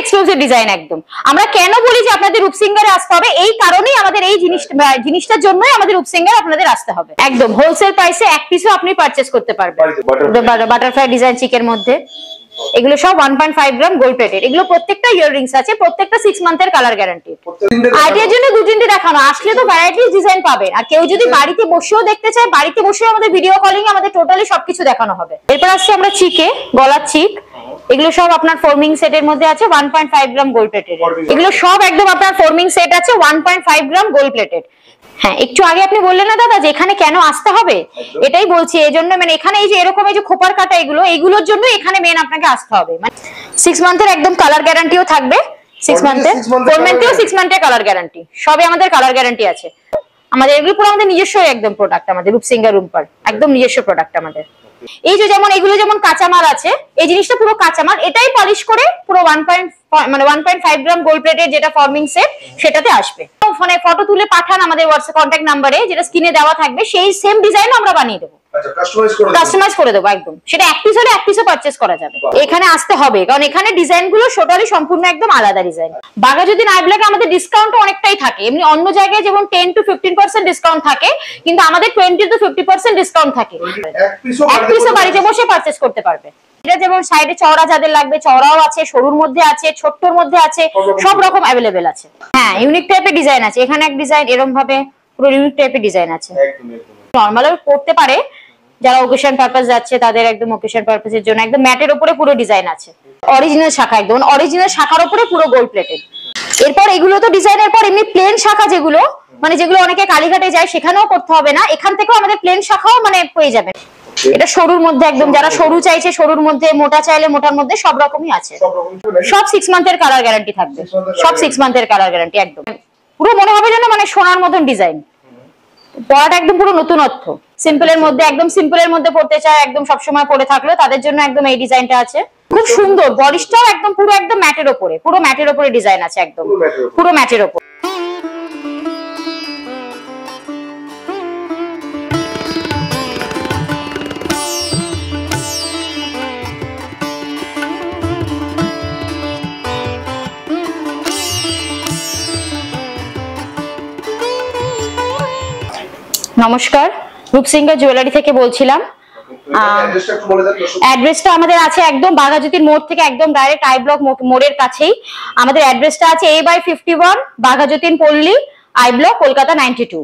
Exclusive design একদম। আমরা কেন বলি যে আপনাদের রূপসিংগারে আসতে হবে, এই কারণেই আমাদের এই জিনিসটার জন্যই আমাদের রূপসিংগারে আপনাদের আসতে হবে। একদম হোলসেল প্রাইসে এক পিসও আপনি পারচেজ করতে পারবেন। বাটারফ্লাই ডিজাইন চিকের মধ্যে এগুলো সব 1.5 গ্রাম গোল্ড প্লেটেড। এগুলো প্রত্যেকটা ইয়াররিংস আছে, প্রত্যেকটা 6 মান্থের কালার গ্যারান্টি। আইডিয়ার জন্য 2-3টে দেখানো, আসলে তো ভ্যারাইটিস ডিজাইন পাবেন। আর কেউ যদি বাড়িতে বসেও দেখতে চায়, বাড়িতে বসেও আমাদের ভিডিও কলিং আমাদের টোটালি সবকিছু দেখানো হবে। এরপর আসছে আমরা চিকে, গলার চিক। এগুলো সব আপনার ফর্মিং সেটের মধ্যে আছে 1.5 গ্রাম গোল্ড প্লেটেড। এগুলো সব একদম আপনার ফর্মিং সেট আছে 1.5 গ্রাম গোল্ড প্লেটেড। হ্যাঁ, একটু আগে আপনি বললেন না দাদা যে এখানে কেন আসতে হবে, এটাই বলছি। এই জন্য মানে এখানে এই যে এরকম এই যে খোপার কাটা এগুলোর জন্য এখানে মেন আপনাকে আসতে হবে। মানে 6 মান্থের একদম কালার গ্যারান্টিও থাকবে। 6 মান্থের 4 মান্থেও 6 মান্থের কালার গ্যারান্টি, সবে আমাদের কালার গ্যারান্টি আছে। আমাদের এগুলো পুরো আমাদের নিজস্ব একদম প্রোডাক্ট, আমাদের রূপসিংগার রুমপার একদম নিজস্ব প্রোডাক্ট আমাদের। এই যে যেমন এগুলো যেমন কাঁচামাল আছে, এই জিনিসটা পুরো কাঁচামাল, এটাই পলিশ করে পুরো 1.5 গ্রাম গোল্ড প্লেটের যেটা ফর্মিং সেট সেটাতে আসবে। ফোনে ফটো তুলে পাঠান আমাদের হোয়াটসঅ্যাপ কন্ট্যাক্ট নাম্বারে, যেটা স্ক্রিনে দেওয়া থাকবে, সেই সেম ডিজাইন আমরা বানিয়ে দেবো। আচ্ছা, কাস্টমাইজ করে দেবো একদম। সেটা এক পিস হলে এক পিসও পারচেজ করা যাবে। এখানে আসতে হবে কারণ এখানে ডিজাইন গুলো টোটালি সম্পূর্ণ একদম আলাদা ডিজাইন। বাঘাযতীন আইব্ল্যাকে আমাদের ডিসকাউন্ট অনেকটাই থাকে। এমনি অন্য জায়গায় যেমন 10 to 15% ডিসকাউন্ট থাকে, কিন্তু আমাদের 20 to 50% ডিসকাউন্ট থাকে। এক পিসও বাড়িতে বসে পারচেজ করতে পারবে। এটা যেমন সাইডে চওড়া যাদের লাগবে চওড়াও আছে, সরুর মধ্যে আছে, ছোট্টর মধ্যে আছে, সব রকম অ্যাভেলেবেল আছে। হ্যাঁ, ইউনিক টাইপের ডিজাইন আছে। এখানে এক ডিজাইন এরকম ভাবে পুরো ইউনিক টাইপের ডিজাইন আছে। নরমালও পড়তে পারে, যারা ওকেশন পারপাস যাচ্ছে তাদের একদম ওকেশন পারপাসের জন্য একদম ম্যাটের উপরে পুরো ডিজাইন আছে। অরিজিনাল শাখা, একদম অরিজিনাল শাখার উপরে পুরো গোল্ড প্লেটেড। এরপর এগুলো তো ডিজাইনের পর এমনি প্লেন শাখা যেগুলো মানে যেগুলো অনেকে কালীঘাটে যায় সেখানেও করতে হবে না, এখান থেকেও আমাদের প্লেন শাখাও মানে পেয়ে যাবেন। এটা সরুর মধ্যে একদম, যারা সরু চাইছে সরুর মধ্যে, মোটা চাইলে মোটার মধ্যে, সব রকমই আছে। সব 6 মান্থের কালার গ্যারান্টি থাকবে, সব 6 মান্থের কালার গ্যারান্টি একদম। পুরো মনে হবে যেন মানে সোনার মতন ডিজাইন। পরাটা একদম পুরো নতুনত্ব। সিম্পলের মধ্যে একদম সিম্পলের মধ্যে পড়তে চায়, একদম সবসময় পরে থাকলে তাদের জন্য একদম এই ডিজাইনটা আছে। খুব সুন্দর, বডিসটাও একদম পুরো একদম ম্যাটের উপরে, পুরো ম্যাটের উপরে ডিজাইন আছে একদম, পুরো ম্যাটের উপর। নমস্কার, রূপসিংগার জুয়েলারি থেকে বলছিলাম। অ্যাড্রেসটা আমাদের আছে একদম বাঘাযতীন মোড় থেকে একদম ডাইরেক্ট আই ব্লক মোড়ের কাছেই আমাদের অ্যাড্রেসটা আছে। A/51 বাঘাযতীন পল্লী, আই ব্লক, কলকাতা 92।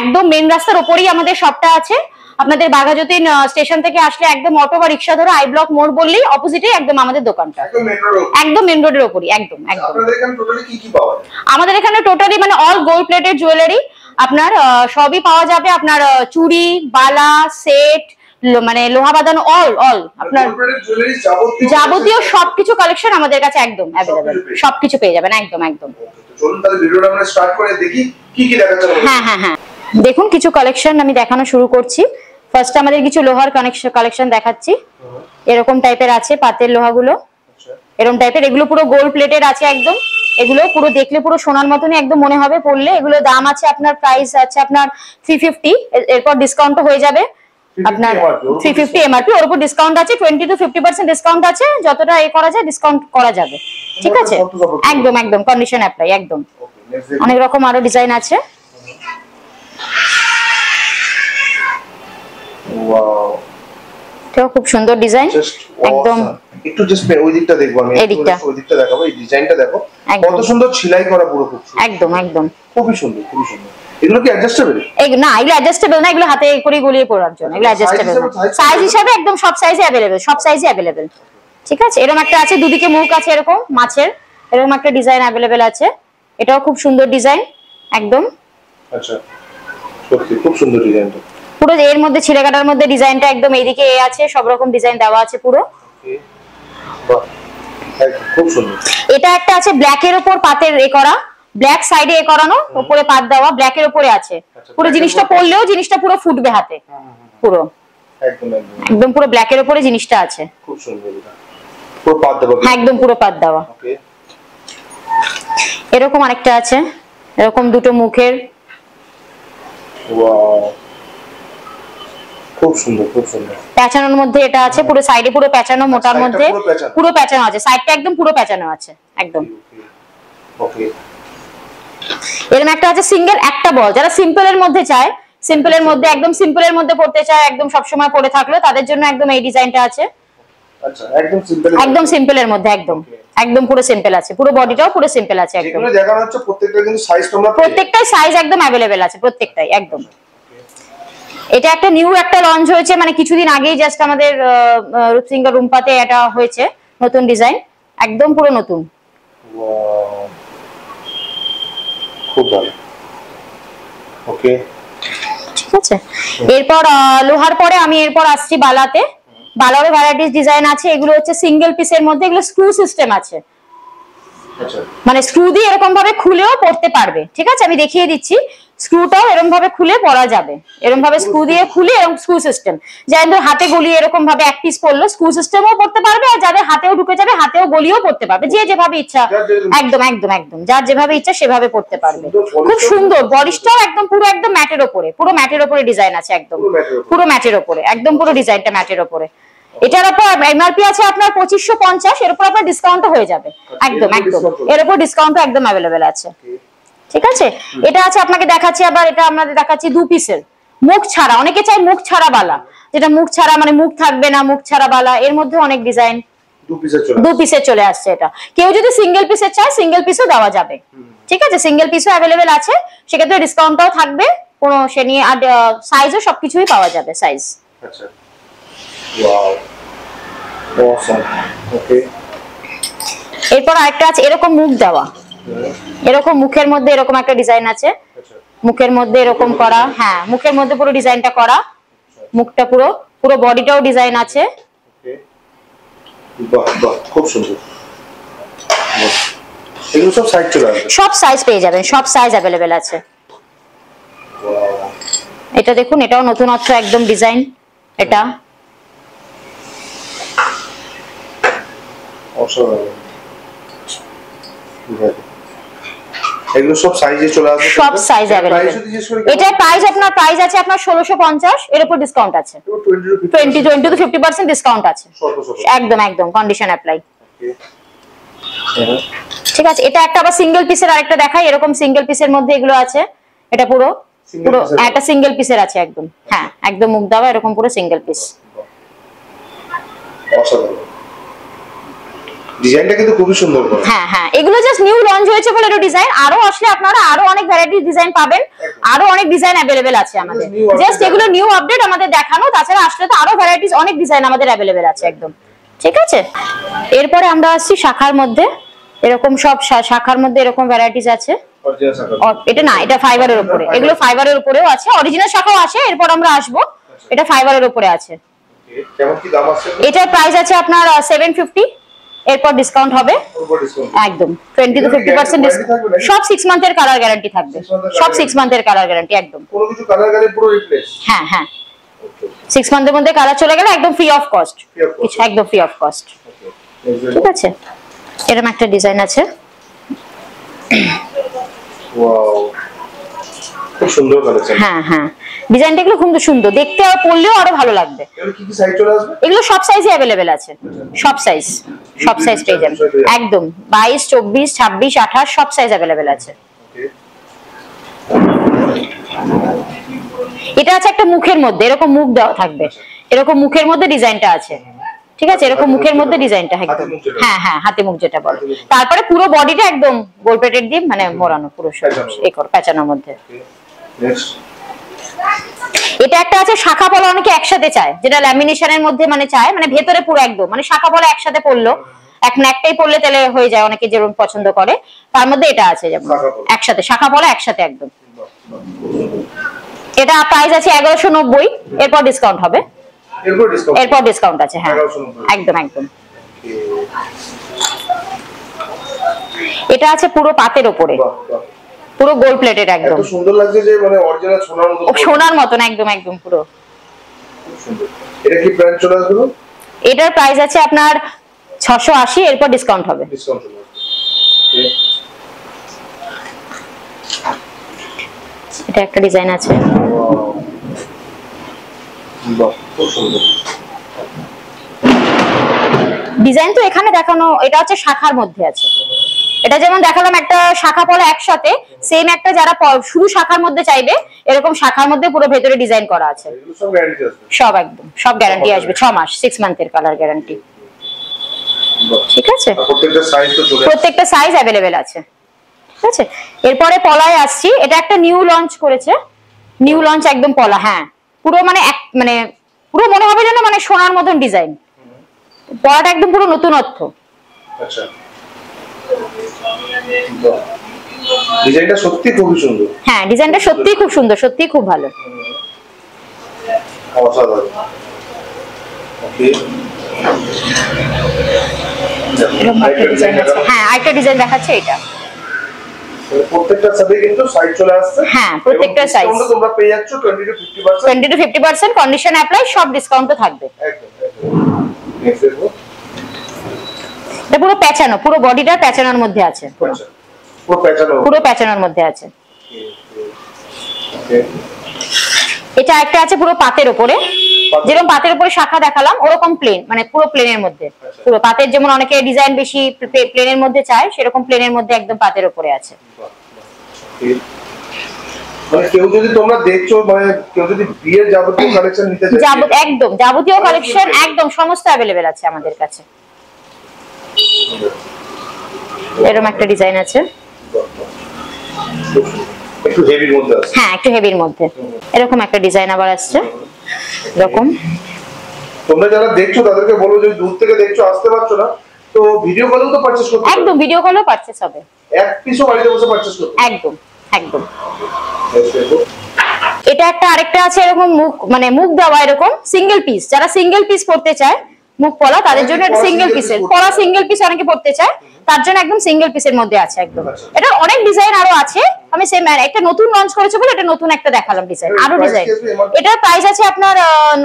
একদম মেন রাস্তার উপরেই আমাদের শপটা আছে। আপনাদের বাঘাযতীন স্টেশন থেকে আসলে একদম অটো বা রিক্সা ধরে আই ব্লক মোড় বললেই অপোজিটে একদম আমাদের দোকানটা, একদম মেন রোডের উপরই একদম একদম। আমাদের এখানে টোটালি মানে অল গোল্ড প্লেটেড জুয়েলারি আপনার সবই পাওয়া যাবে। আপনার চুড়ি, বালা, সেট, মানে লোহা বাঁধানো অল আপনার যাবতীয় সবকিছু কালেকশন আমাদের কাছে একদম অ্যাভেলেবেল, সবকিছু পেয়ে যাবেন একদম একদম। চলুন তাহলে ভিডিওটা আমরা স্টার্ট করে দেখি কি কি দেখাচ্ছেন। হ্যাঁ, দেখুন কিছু কালেকশন আমি দেখানো শুরু করছি। ফার্স্ট আমাদের কিছু লোহার কালেকশন দেখাচ্ছি। এরকম টাইপের আছে পাতের লোহাগুলো, এরকম টাইপের। এগুলো পুরো গোল্ড প্লেটেড আছে একদম। এগুলো পুরো দেখলে পুরো সোনার মতনই একদম মনে হবে পড়লে। এগুলো দাম আছে আপনার, প্রাইস আছে আপনার 350, এরপর ডিসকাউন্ট হয়ে যাবে আপনার 350 এমআরপি, ওর উপর ডিসকাউন্ট আছে 20 to 50% ডিসকাউন্ট আছে। যতটা করা যায় ডিসকাউন্ট করা যাবে, ঠিক আছে একদম একদম, কন্ডিশন অ্যাপ্লাই একদম। অনেক রকম আরো ডিজাইন আছে। ওয়াও, এটাও খুব সুন্দর ডিজাইন একদম। একটু জাস্ট ওই দিকটা দেখবো আমি, ওই দিকটা দেখাবো। এই ডিজাইনটা দেখো কত সুন্দর সেলাই করা, পুরো খুব একদম একদম, খুবই সুন্দর খুবই সুন্দর। এগুলো কি অ্যাডজাস্টেবল? না, এগুলো অ্যাডজাস্টেবল না, এগুলো হাতে করে গলিয়ে পরার জন্য। এগুলো অ্যাডজাস্টেবল সাইজ হিসাবে একদম সব সাইজে अवेलेबल, সব সাইজে अवेलेबल, ঠিক আছে। এরকম একটা আছে, দুদিকে মুখ আছে এরকম মাছের, এরকম একটা ডিজাইন अवेलेबल আছে। এটাও খুব সুন্দর ডিজাইন একদম। আচ্ছা, সত্যি খুব সুন্দর ডিজাইনটা। পুরো এর মধ্যে ছিঁড়ে কাটার মধ্যে ডিজাইনটা একদম এইদিকে আছে, সব রকম ডিজাইন দেওয়া আছে পুরো। বাহ, খুব সুন্দর। এটা একটা আছে ব্ল্যাক এর উপর পাতের করা, ব্ল্যাক সাইডে করানো, উপরে পাত দেওয়া, ব্ল্যাক এর উপরে আছে। পুরো জিনিসটা পরলেও জিনিসটা পুরো ফুটবে হাতে, পুরো একদম একদম পুরো ব্ল্যাক এর উপরে জিনিসটা আছে। খুব সুন্দর, এটা পুরো পাত দেওয়া। হ্যাঁ, একদম পুরো পাত দেওয়া। ওকে, এরকম আরেকটা আছে, এরকম দুটো মুখের। ওয়াও, খুব সুন্দর খুব সুন্দর। প্যাচানোর মধ্যে এটা আছে, পুরো সাইডে পুরো প্যাচানো, মোটার মধ্যে পুরো প্যাচানো আছে, সাইডটা একদম পুরো প্যাচানো আছে। একদম। ওকে, এরকম একটা আছে সিঙ্গেল একটা বল, যারা সিম্পলের মধ্যে চায়, সিম্পলের মধ্যে একদম সিম্পলের মধ্যে পড়তে চায়, একদম সবসময় পড়ে থাকলো তাদের জন্য একদম এই ডিজাইনটা আছে। আচ্ছা, একদম সিম্পল, একদম সিম্পলের মধ্যে, একদম একদম পুরো সিম্পল আছে, পুরো বডিটাও পুরো সিম্পল আছে একদম। যেগুলো দেখানো হচ্ছে প্রত্যেকটা কিন্তু সাইজ তোমরা প্রত্যেকটাই সাইজ একদম अवेलेबल আছে প্রত্যেকটাই একদম। এটা একটা নিউ একটা লঞ্চ হয়েছে, মানে কিছুদিন আগেই জাস্ট আমাদের রূপসিংহ রুমপাতে এটা হয়েছে, নতুন ডিজাইন, একদম পুরো নতুন। খুব ভালো। ওকে, ঠিক আছে। এরপর লোহার পরে আমি এরপর আসছি বালাতে। বালারও ভ্যারাইটিস ডিজাইন আছে, এগুলো হচ্ছে সিঙ্গেল পিসের মধ্যে, এগুলো স্ক্রু সিস্টেম আছে, আচ্ছা, মানে স্ক্রু দিয়ে এরকম ভাবে খুলেও পড়তে পারবে। ঠিক আছে, আমি দেখিয়ে দিচ্ছি, স্ক্রুটাও এরকম ভাবে খুলে পরা যাবে, এরকম ভাবে স্ক্রু দিয়ে খুলে, এরকম স্ক্রু সিস্টেম, যাদের হাতে গলিয়ে এরকম ভাবে এক পিস পড়লো স্ক্রু সিস্টেমও পড়তে পারবে, আর যাদের হাতেও ঢুকে যাবে হাতেও গলিয়েও পড়তে পারবে, যে যেভাবে ইচ্ছা, একদম একদম একদম যার যেভাবে ইচ্ছা সেভাবে পড়তে পারবে। খুব সুন্দর বডিটাও একদম পুরো একদম ম্যাটের ওপরে, পুরো ম্যাটের ওপরে ডিজাইন আছে, একদম পুরো ম্যাটের ওপরে, একদম পুরো ডিজাইনটা ম্যাটের ওপরে। এটার উপর এমআরপি আছে আপনার 2550, এর উপর আপনার ডিসকাউন্টও হয়ে যাবে, একদম একদম এর উপর ডিসকাউন্টও একদম अवेलेबल আছে। ঠিক আছে, এটা আছে আপনাকে দেখাচ্ছি, আবার এটা আমাদের দেখাচ্ছি দু পিসের মুখ ছাড়া, অনেকে চাই মুখ ছাড়া বালা, যেটা মুখ ছাড়া মানে মুখ থাকবে না, মুখ ছাড়া বালা, এর মধ্যে অনেক ডিজাইন দু পিসের চলে আসছে। এটা কেউ যদি সিঙ্গেল পিসের চায় সিঙ্গেল পিসও দেওয়া যাবে, ঠিক আছে, সিঙ্গেল পিসও अवेलेबल আছে, সেক্ষেত্রে ডিসকাউন্টটাও থাকবে, কোনো সে নিয়ে, আর সাইজও সবকিছুই পাওয়া যাবে সাইজ। আচ্ছা, ওয়াও, অসাম। ওকে, এরপর আরেকটা আছে এরকম মুখ দেওয়া, এরকম মুখের মধ্যে এরকম একটা ডিজাইন আছে, মুখের মধ্যে এরকম করা, হ্যাঁ মুখের মধ্যে পুরো ডিজাইনটা করা, মুখটা পুরো পুরো বডিটাও ডিজাইন আছে। ওকে, বাহ বাহ, খুব সুন্দর। এগুলো সব সাইজ চলে আসবে, সব সাইজ পেয়ে যাবেন, সব সাইজ अवेलेबल আছে। এটা দেখুন, এটাও নতুনত্ব একদম ডিজাইন, এটা অসাধারণ। এগুলো সব সাইজে চলে আসবে, সব সাইজ अवेलेबल। এটার প্রাইস আপনার প্রাইস আছে আপনার 1650, এর উপর ডিসকাউন্ট আছে 20 to 50% ডিসকাউন্ট আছে, একদম একদম কন্ডিশন অ্যাপ্লাই। ঠিক আছে, এটা একটা আবার সিঙ্গেল পিসের আরেকটা দেখাই, এরকম সিঙ্গেল পিসের মধ্যে এগুলো আছে, এটা পুরো পুরো একটা সিঙ্গেল পিসের আছে একদম, হ্যাঁ একদম মুখ দেওয়া এরকম পুরো সিঙ্গেল পিস। অসাধারণ ডিজাইনটা কিন্তু খুবই সুন্দর করে। হ্যাঁ হ্যাঁ, এগুলো জাস্ট নিউ লঞ্চ হয়েছে বলে এটা ডিজাইন, আরো আসলে আপনারা আরো অনেক ভ্যারাইটিস ডিজাইন পাবেন, আরো অনেক ডিজাইন अवेलेबल আছে আমাদের, জাস্ট এগুলো নিউ আপডেট আমাদের দেখানো, তাছাড়া আসলে তো আরো ভ্যারাইটিস অনেক ডিজাইন আমাদের अवेलेबल আছে একদম। ঠিক আছে, এরপরে আমরা আসছি শাখার মধ্যে, এরকম সব শাখার মধ্যে এরকম ভ্যারাইটিস আছে। এটা না, এটা ফাইবারের উপরে, এগুলো ফাইবারের উপরেও আছে, অরিজিনাল শাখাও আছে, এরপর আমরা আসবো, এটা ফাইবারের উপরে আছে। কেমন কি দাম আছে? এটার প্রাইস আছে আপনার 750, এরপর ডিসকাউন্ট হবে একদম 20 to 50% ডিসকাউন্ট, সব 6 মান্থের কালার গ্যারান্টি থাকবে, সব 6 মান্থের কালার গ্যারান্টি একদম, কোনো কিছু কালার গেলে পুরো রিপ্লেস। হ্যাঁ হ্যাঁ, 6 মান্থের মধ্যে কালার চলে গেলে একদম ফ্রি অফ কস্ট, কিছু একদম ফ্রি অফ কস্ট। ঠিক আছে, এরকম একটা ডিজাইন আছে, ওয়াও, খুব সুন্দর কালেকশন। হ্যাঁ হ্যাঁ, ডিজাইনটা এগুলো খুব সুন্দর দেখতে, আর পরলেও আরো ভালো লাগবে। এগুলো কি কি সাইজ চলে আসবে? এগুলো সব সাইজে अवेलेबल আছে, সব সাইজ পেয়ে যাবেন একদম, 22 24 26 28 সব সাইজ अवेलेबल আছে। এটা আছে একটা মুখের মধ্যে, এরকম মুখ দেওয়া থাকবে, এরকম মুখের মধ্যে ডিজাইনটা আছে, ঠিক আছে, এরকম মুখের মধ্যে ডিজাইনটা একদম, হ্যাঁ হ্যাঁ হাতে মুখ যেটা বলে, তারপরে পুরো বডিটা একদম গোল প্লেটেড দিয়ে মানে মোড়ানো, পুরো পেঁচানোর মধ্যে। এটা একটা আছে শাখা পলা, অনেকে একসাথে চায়, যেটা ল্যামিনেশনের মধ্যে মানে চায়, মানে ভেতরে পুরো একদম মানে শাখা পলা একসাথে পড়লো, একটাই পড়লে তাহলে হয়ে যায়, অনেকে যেরকম পছন্দ করে, তার মধ্যে এটা আছে যেমন একসাথে শাখা পলা একসাথে একদম। এটা প্রাইস আছে 1190, এরপর ডিসকাউন্ট হবে, এরপর ডিসকাউন্ট আছে, হ্যাঁ একদম একদম। এটা আছে পুরো পাতের উপরে, পুরো গোল্ড প্লেটেড একদম, এত সুন্দর লাগছে যে মানে অরিজিনাল সোনার মতো, সোনার মতন একদম একদম পুরো সুন্দর। এটা কি প্রাইস চলে আসবে? এটার প্রাইস আছে আপনার 680, এরপর ডিসকাউন্ট হবে, ডিসকাউন্ট চলে আসবে। এটা একটা ডিজাইন আছে, বাহ খুব সুন্দর। ডিজাইন তো এখানে দেখানো, এটা হচ্ছে শাখার মধ্যে আছে। এটা যেমন দেখালাম একটা শাখা পলা একসাথে, সেম একটা যারা শুধু শাখার মধ্যে চাইবে এরকম শাখার মধ্যে পুরো ভেতরে ডিজাইন করা আছে। সব গ্যারান্টি আসবে, সব একদম সব গ্যারান্টি আসবে, 6 মাস 6 মান্থের কালার গ্যারান্টি। ঠিক আছে, প্রত্যেকটা সাইজ তো চলে, প্রত্যেকটা সাইজ अवेलेबल আছে। ঠিক আছে, এরপরে পলায় আসছি। এটা একটা নিউ লঞ্চ করেছে, নিউ লঞ্চ একদম পলা। হ্যাঁ, পুরো মানে মানে পুরো মনে হবে যেন মানে সোনার মতন ডিজাইন, পলাটা একদম পুরো নতুনত্ব। আচ্ছা, ডিজাইনটা সত্যি খুবই সুন্দর। হ্যাঁ, ডিজাইনটা সত্যি খুব সুন্দর, সত্যি খুব ভালো। অসাধারণ। ওকে, হ্যাঁ আরেকটা ডিজাইন দেখাচ্ছে এটা। প্রত্যেকটা সাথে কিন্তু সাইজ চলে আসছে। হ্যাঁ, প্রত্যেকটা সাইজ তোমরা পেয়ে যাচ্ছ 20 to 50%, 20 to 50% কন্ডিশন অ্যাপ্লাই, সব ডিসকাউন্ট থাকবে। একদম নেক্সট দেখো, এটা পুরো প্যাচানো, পুরো বডিটা প্যাচানোর মধ্যে আছে, পুরো প্যাচানো, পুরো প্যাচানোর মধ্যে আছে। ওকে, এটা একটা আছে পুরো পাতের উপরে, যেরকম পাতের উপরে শাখা দেখালাম ওরকম প্লেন, মানে পুরো প্লেনের মধ্যে। পুরো পাতের যেমন অনেকে ডিজাইন বেশি প্লেনের মধ্যে চায়, সেরকম প্লেনের মধ্যে একদম পাতের উপরে আছে। মানে কেউ যদি তোমরা দেখছো, মানে কেউ যদি বিয়ের যাবতীয় কালেকশন নিতে চায়, একদম যাবতীয় কালেকশন একদম সমস্ত अवेलेबल আছে আমাদের কাছে। এরকম একটা ডিজাইন আছে, একটু হেভির মধ্যে আছে। হ্যাঁ একটু হেভির মধ্যে। এরকম একটা ডিজাইন আবার আসছে এরকম। তোমরা যারা দেখছো তাদেরকে বলবো যে দূর থেকে দেখছো, আসতে পারছো না তো ভিডিও কলেও তো পারচেজ করতে পারো। একদম ভিডিও কলেও পারচেজ হবে, এক পিসও বাড়িতে বসে পারচেজ করতে একদম একদম। এটা একটা আরেকটা আছে এরকম মুখ, মানে মুখ দেওয়া এরকম সিঙ্গেল পিস, যারা সিঙ্গেল পিস পড়তে চায় মুখ পলা তাদের জন্য এটা সিঙ্গেল পিসের পলা, সিঙ্গেল পিস অনেকে পড়তে চায় তার জন্য একদম সিঙ্গেল পিসের মধ্যে আছে একদম। এটা অনেক ডিজাইন আরো আছে, আমি সেম একটা নতুন লঞ্চ করেছে বলে এটা নতুন একটা দেখালাম ডিজাইন, আরো ডিজাইন। এটার প্রাইস আছে আপনার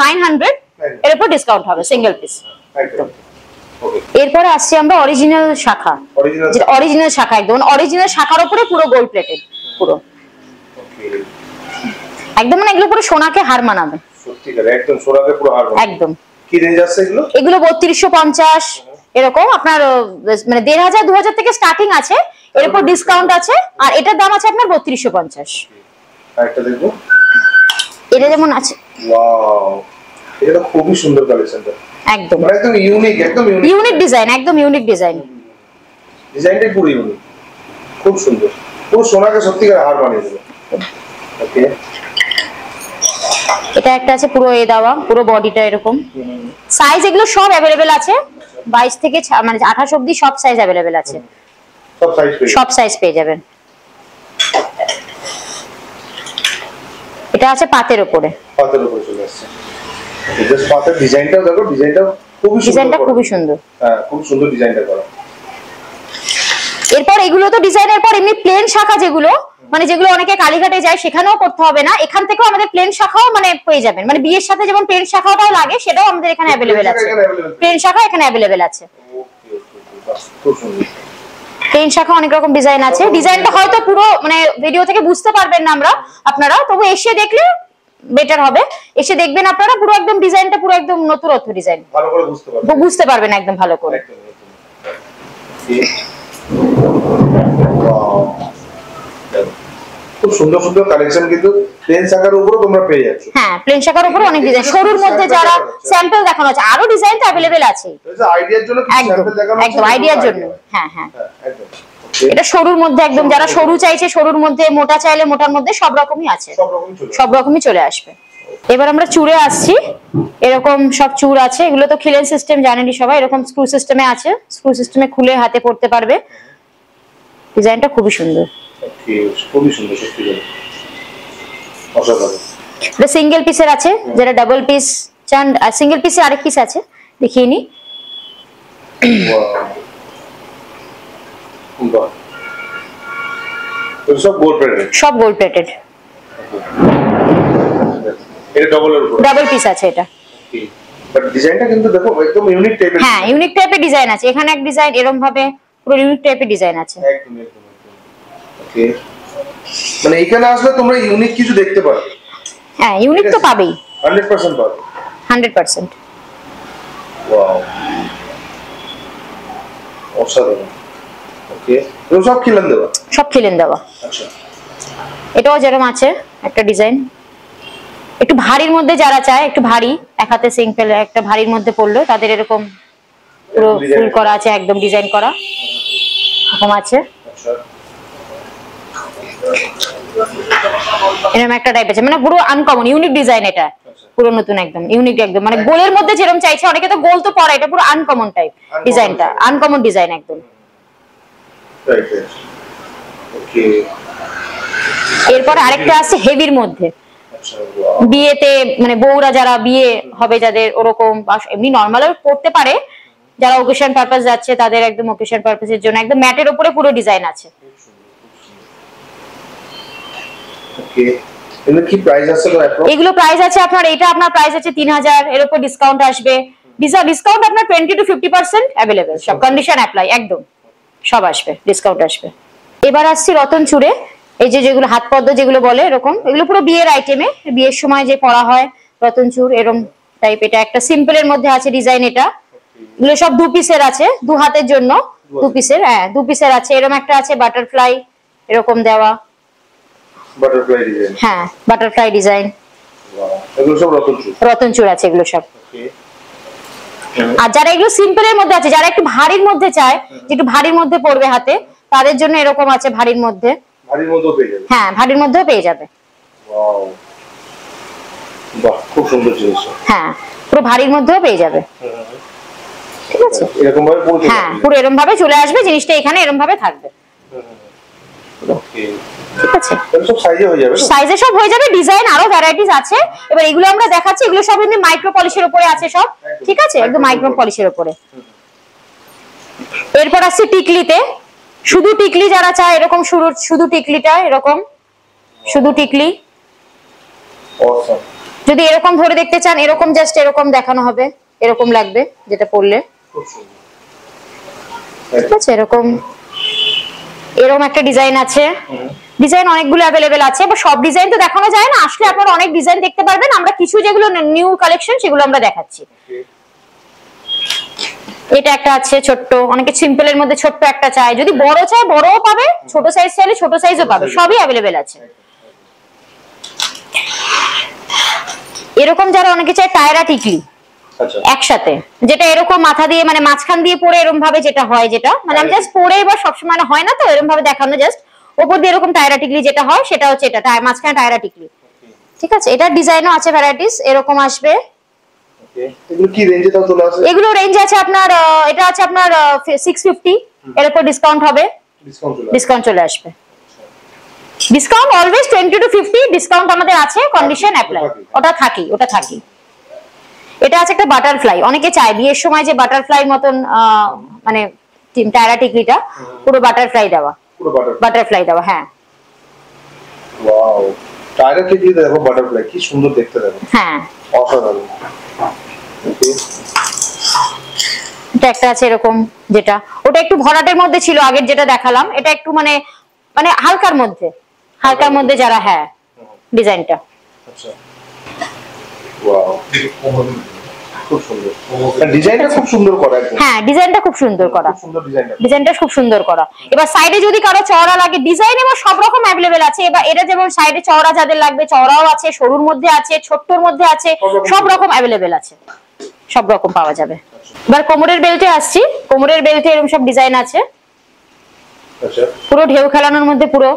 900, এর উপর ডিসকাউন্ট হবে সিঙ্গেল পিস একদম। এরপরে আসছে আমরা অরিজিনাল শাখা, যেটা অরিজিনাল শাখা একদম অরিজিনাল শাখার উপরে পুরো গোল্ড প্লেটেড, পুরো একদম মানে এগুলো পুরো সোনাকে হার মানাবে, সত্যিকার একদম সোনাকে পুরো হার মানাবে একদম। কি রেঞ্জ আছে এগুলো? এগুলো 3250 এরকম আপনার মানে 1500 2000 থেকে স্টার্টিং আছে, এর উপর ডিসকাউন্ট আছে। আর এটার দাম আছে আপনার 3250। আরেকটা দেখো, এটা যেমন আছে, ওয়াও এটা তো খুবই সুন্দর কালেকশনটা, একদম একদম ইউনিক, একদম ইউনিক ডিজাইন, একদম ইউনিক ডিজাইন। ডিজাইনটাই পুরো ইউনিক, খুব সুন্দর, পুরো সোনাকে সত্যিকার হার বানিয়ে দেবে। ওকে, এটা একটা আছে পুরো এ দেওয়া, পুরো বডিটা এরকম। সাইজ এগুলো সব अवेलेबल আছে, 22 থেকে মানে 28 অবধি সব সাইজ अवेलेबल আছে, সব সাইজ পেয়ে যাবেন। এটা আছে পাতের উপরে, পাতের উপরে চলে আসছে। জাস্ট পাতের ডিজাইনটাও দেখো, ডিজাইনটা খুবই সুন্দর, ডিজাইনটা খুবই সুন্দর। হ্যাঁ খুব সুন্দর ডিজাইনটা করা। এরপর এগুলো তো ডিজাইনের পর এমনি প্লেন শাখা যেগুলো, মানে যেগুলো অনেকে কালীঘাটে যায় সেখানেও করতে হবে না, এখান থেকেও আমাদের প্লেন শাখাও মানে পেয়ে যাবেন, মানে বিয়ের সাথে যেমন প্লেন শাখাটাও লাগে সেটাও আমাদের এখানে अवेलेबल আছে, প্লেন শাখা এখানে अवेलेबल আছে। খুব সুন্দর প্লেন শাখা অনেক রকম ডিজাইন আছে, ডিজাইনটা হয়তো পুরো মানে ভিডিও থেকে বুঝতে পারবেন না আপনারা, তবু এসে দেখলে বেটার হবে, এসে দেখবেন আপনারা পুরো একদম ডিজাইনটা পুরো একদম নতুনত্ব ডিজাইন, ভালো করে বুঝতে পারবেন একদম ভালো করে। খুব সুন্দর সুন্দর কালেকশন কিন্তু প্লেন শাখার উপরও তোমরা পেয়ে যাচ্ছ। হ্যাঁ, প্লেন শাখার উপরে অনেক ডিজাইন, সরুর মধ্যে যারা স্যাম্পল দেখানো আছে, আরো ডিজাইন তো अवेलेबल আছে, আইডিয়ার জন্য স্যাম্পল দেখানো আছে, একদম আইডিয়ার জন্য। হ্যাঁ হ্যাঁ একদম। এটা সরুর মধ্যে একদম, যারা সরু চাইছে সরুর মধ্যে, মোটা চাইলে মোটার মধ্যে, সব রকমই আছে, সব রকমই চলে আসবে। এবার আমরা চূড়ে আসছি, এরকম সব চূড় আছে, এগুলো তো খিলেন সিস্টেম জানেনই সবাই, এরকম স্ক্রু সিস্টেমে আছে, স্ক্রু সিস্টেমে খুলে হাতে পড়তে পারবে, ডিজাইনটা খুবই সুন্দর, খুবই সুন্দর, সত্যি করে অসাধারণ। এটা সিঙ্গেল পিসের আছে, যেটা ডাবল পিস চান, আর সিঙ্গেল পিসে আরেক পিস আছে দেখিয়ে নি। সব গোল্ড প্লেটেড, সব গোল্ড প্লেটেড, এটা ডাবলের উপর ডাবল পিস আছে এটা। বাট ডিজাইনটা কিন্তু দেখো একদম ইউনিক টাইপের, হ্যাঁ ইউনিক টাইপের ডিজাইন আছে, এখানে এক ডিজাইন এরকম ভাবে পুরো ইউনিক টাইপের ডিজাইন আছে, একদম একদম। ওকে, মানে এখানে আসলে তোমরা ইউনিক কিছু দেখতে পাবে। হ্যাঁ ইউনিক তো পাবেই, 100% পাবে, 100%। ওয়াও অসাধারণ। ওকে, এগুলো সব খিলান দেওয়া? সব খিলেন দেওয়া। আচ্ছা, এটাও যেরকম আছে একটা ডিজাইন, একটু ভারীর মধ্যে যারা চায়, একটু ভারী এক হাতে সিম্পল একটা ভারীর মধ্যে পড়লো তাদের এরকম পুরো ফুল করা আছে, একদম ডিজাইন করা এরকম আছে। আচ্ছা, এরকম একটা টাইপ আছে, মানে পুরো আনকমন ইউনিক ডিজাইন, এটা পুরো নতুন একদম ইউনিক একদম, মানে গোলের মধ্যে যেরকম চাইছে, অনেকে তো গোল তো পরে, এটা পুরো আনকমন টাইপ ডিজাইনটা, আনকমন ডিজাইন একদম। Right right. ওকে, এরপর আরেকটা আছে হেভির মধ্যে, আচ্ছা, ওয়াও, বিয়েতে মানে বউরা যারা বিয়ে হবে যাদের ওরকম, বা এমনি নর্মালও পড়তে পারে, যারা ওকেশন পারপাস যাচ্ছে তাদের একদম ওকেশন পারপাসের জন্য একদম ম্যাটের উপরে পুরো ডিজাইন আছে। ওকে, এগুলো কি প্রাইস আছে তো এখন? এগুলো প্রাইস আছে আপনার, এটা আপনার প্রাইস আছে 3000, এর উপর ডিসকাউন্ট আসবে, ডিসকাউন্ট আপনার 20 to 50% अवेलेबल, সব কন্ডিশন অ্যাপ্লাই, একদম সব আসবে, ডিসকাউন্ট আসবে। এবার আসছি রতন চূড়ে, এই যে যেগুলো হাত পদ্ম যেগুলো বলে এরকম, এগুলো পুরো বিয়ের আইটেমে, বিয়ের সময় যে পরা হয় রতন চূড় এরকম টাইপ। এটা একটা সিম্পলের মধ্যে আছে ডিজাইন, এটা এগুলো সব দু পিসের আছে, দু হাতের জন্য দু পিসের, হ্যাঁ দু পিসের আছে। এরকম একটা আছে বাটারফ্লাই এরকম দেওয়া, বাটারফ্লাই ডিজাইন, হ্যাঁ বাটারফ্লাই ডিজাইন, ওয়াও, এগুলো সব রতন চূড়। রতন চূড় আছে এগুলো সব। ওকে, আর যারা এগুলো সিম্পলের মধ্যে আছে, যারা একটু ভারীর মধ্যে চায়, যে একটু ভারীর মধ্যে পড়বে হাতে, তাদের জন্য এরকম আছে ভারীর মধ্যে, ভারীর মধ্যেও পেয়ে যাবে। হ্যাঁ ভারীর মধ্যেও পেয়ে যাবে। ওয়াও, বাহ, খুব সুন্দর জিনিস। হ্যাঁ পুরো ভারীর মধ্যেও পেয়ে যাবে, ঠিক আছে। এরকম ভাবে পড়তে হ্যাঁ পুরো এরকম ভাবে চলে আসবে জিনিসটা, এখানে এরকম ভাবে থাকবে, ওকে, ঠিক আছে। এগুলো সব সাইজে হয়ে যাবে? সাইজে সব হয়ে যাবে, ডিজাইন আরো ভ্যারাইটিস আছে। এবার এগুলো আমরা দেখাচ্ছি, এগুলো সব এমনি মাইক্রো পলিশের উপরে আছে সব, ঠিক আছে, একদম মাইক্রো পলিশের উপরে। এরপর আসছে টিকলিতে, শুধু টিকলি যারা চায় এরকম, শুধু টিকলিটা এরকম, শুধু টিকলি, অসাম, যদি এরকম ধরে দেখতে চান এরকম জাস্ট এরকম দেখানো হবে, এরকম লাগবে যেটা পরলে, খুব সুন্দর। ঠিক আছে। এরকম এরকম একটা ডিজাইন আছে, ডিজাইন অনেকগুলো অ্যাভেলেবেল আছে, বা সব ডিজাইন তো দেখানো যায় না, আসলে আপনারা অনেক ডিজাইন দেখতে পারবেন, আমরা কিছু যেগুলো নিউ কালেকশন সেগুলো আমরা দেখাচ্ছি। এটা একটা আছে ছোট্ট, অনেকে সিম্পলের মধ্যে ছোট্ট একটা চায়, যদি বড় চায় বড়ও পাবে, ছোট সাইজ চাইলে ছোট সাইজও পাবে, সবই অ্যাভেলেবেল আছে। এরকম যারা অনেকে চায় টায়রা টিকলি আচ্ছা, একসাথে, যেটা এরকম মাথা দিয়ে মানে মাঝখান দিয়ে পরে এরকম ভাবে যেটা হয়, যেটা মানে আমি জাস্ট পরে এবার সবসময় হয় না তো এরকম ভাবে দেখানো, জাস্ট ওপর দিয়ে এরকম টায়রা টিকলি যেটা হয় সেটা হচ্ছে এটা, মাঝখানে টায়রা টিকলি, ঠিক আছে। এটার ডিজাইনও আছে ভ্যারাইটিস, এরকম আসবে। ওকে, এগুলো কি রেঞ্জে তাও চলে আসে? এগুলো রেঞ্জ আছে আপনার, এটা আছে আপনার 650, এর উপর ডিসকাউন্ট হবে, ডিসকাউন্ট চলে আসবে। ডিসকাউন্ট অলওয়েজ 20 to 50 ডিসকাউন্ট আমাদের আছে, কন্ডিশন অ্যাপ্লাই, ওটা থাকি, ওটা থাকি। এটা আছে একটা বাটারফ্লাই, অনেকে চায় বিয়ের সময় যে বাটারফ্লাই মতন মানে টায়রা টিকলিটা পুরো বাটারফ্লাই দেওয়া, পুরো বাটারফ্লাই দেওয়া, হ্যাঁ ওয়াও, টায়রা টিকলি দেখো, বাটারফ্লাই কি সুন্দর দেখতে, দেখো হ্যাঁ অসাধারণ। ওকে, এটা একটা আছে এরকম, যেটা ওটা একটু ভরাটের মধ্যে ছিল আগের যেটা দেখালাম, এটা একটু মানে মানে হালকার মধ্যে, হালকার মধ্যে যারা, হ্যাঁ ডিজাইনটা, আচ্ছা, ওয়াও, খুব সুন্দর, ডিজাইনটা খুব সুন্দর করা একদম। হ্যাঁ ডিজাইনটা খুব সুন্দর করা, খুব সুন্দর ডিজাইনটা। ডিজাইনটা খুব সুন্দর করা। এবার সাইডে যদি কারো চওড়া লাগে, ডিজাইন এবার সব রকম অ্যাভেলেবেল আছে। এবার এটা যেমন সাইডে চওড়া যাদের লাগবে চওড়াও আছে, সরুর মধ্যে আছে, ছোট্টর মধ্যে আছে, সব রকম অ্যাভেলেবেল আছে, সব রকম পাওয়া যাবে। এবার কোমরের বেল্টে আসছি, কোমরের বেল্টে এরকম সব ডিজাইন আছে, আচ্ছা, পুরো ঢেউ খেলানোর মধ্যে, পুরো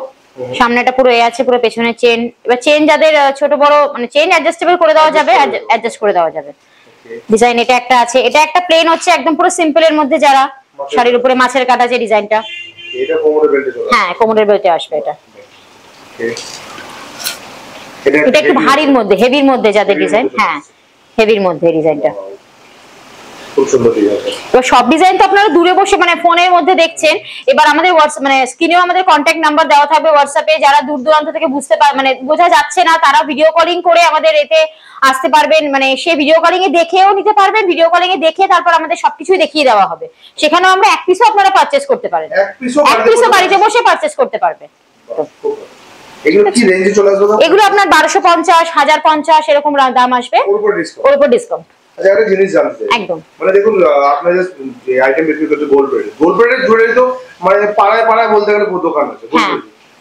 সামনেটা পুরো এ আছে, পুরো পেছনে চেন। এবার চেন যাদের ছোট বড় মানে চেন অ্যাডজাস্টেবল করে দেওয়া যাবে, অ্যাডজাস্ট করে দেওয়া যাবে। ডিজাইন এটা একটা আছে, এটা একটা প্লেন হচ্ছে একদম পুরো সিম্পলের মধ্যে, যারা শাড়ির উপরে মাছের কাটা যে ডিজাইনটা, এটা কোমরের বেল্টে চলে আসে। হ্যাঁ কোমরের বেল্টে আসবে এটা। ওকে, এটা একটু ভারীর মধ্যে, হেভির মধ্যে যাদের ডিজাইন, হ্যাঁ হেভির মধ্যে ডিজাইনটা, খুব সুন্দর ডিজাইন। এবার সব ডিজাইন তো আপনারা দূরে বসে মানে ফোনের মধ্যে দেখছেন। এবার আমাদের মানে স্ক্রিনেও আমাদের কন্ট্যাক্ট নাম্বার দেওয়া থাকবে, হোয়াটসঅ্যাপে যারা দূর দূরান্ত থেকে বুঝতে পার মানে বোঝা যাচ্ছে না, তারা ভিডিও কলিং করে আমাদের এতে আসতে পারবেন, মানে সে ভিডিও কলিং এ দেখেও নিতে পারবেন, ভিডিও কলিং এ দেখে তারপর আমাদের সবকিছুই দেখিয়ে দেওয়া হবে, সেখানেও আমরা এক পিসও আপনারা পারচেজ করতে পারেন, এক পিসও বাড়িতে বসে পারচেজ করতে পারবে। এগুলো কি রেঞ্জে চলে আসবে? এগুলো আপনার 1250, 1050 এরকম দাম আসবে, ওর উপর ডিসকাউন্ট, আচ্ছা একটা জিনিস জানতে চাই একদম মানে দেখুন আপনাদের যে আইটেম বিক্রি করছে গোল্ড প্লেটেড জুয়েলারি তো মানে পাড়ায় পাড়ায় বলতে গেলে দোকান আছে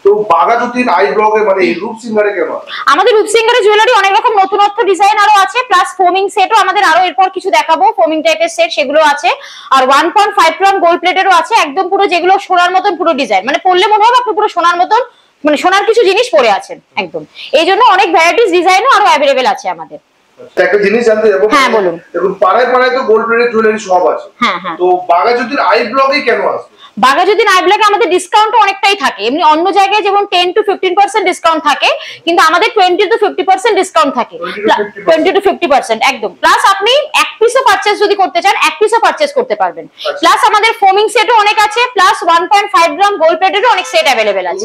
তো বাঘাযতীন আই ব্লকে মানে এই রূপসিংহারে কেন আমাদের রূপসিংহারে জুয়েলারি অনেক রকম নতুনত্ব ডিজাইন আরো আছে, প্লাস ফোমিং সেটও আমাদের আরো এরপর কিছু দেখাবো, ফোমিং টাইপের সেট সেগুলো আছে, আর 1.5 গ্রাম গোল্ড প্লেটেরও আছে, একদম পুরো যেগুলো সোনার মতন পুরো ডিজাইন, মানে পরলে মনে হবে আপনি পুরো সোনার মতন মানে সোনার কিছু জিনিস পরে আছেন একদম। এই জন্য অনেক ভ্যারাইটিস ডিজাইনও আরো অ্যাভেলেবেল আছে আমাদের। একটা জিনিস জানতে যাবো। হ্যাঁ বলুন। দেখুন পাড়ায় পাড়ায় তো গোল্ড প্লেটেড জুয়েলারি সব আছে, হ্যাঁ হ্যাঁ, তো বাঘাযতীন আই ব্লকে কেন আসবে? বাঘাযতীন আই ব্লকে আমাদের ডিসকাউন্ট অনেকটাই থাকে, এমনি অন্য জায়গায় যেমন 10 to 15% ডিসকাউন্ট থাকে, কিন্তু আমাদের 20 to 50% ডিসকাউন্ট থাকে, 20 to 50% একদম। প্লাস আপনি এক পিসও পারচেজ যদি করতে চান এক পিসও পারচেজ করতে পারবেন। প্লাস আমাদের ফোমিং সেটও অনেক আছে, প্লাস 1.5 গ্রাম গোল্ড প্লেটেরও অনেক সেট अवेलेबल আছে,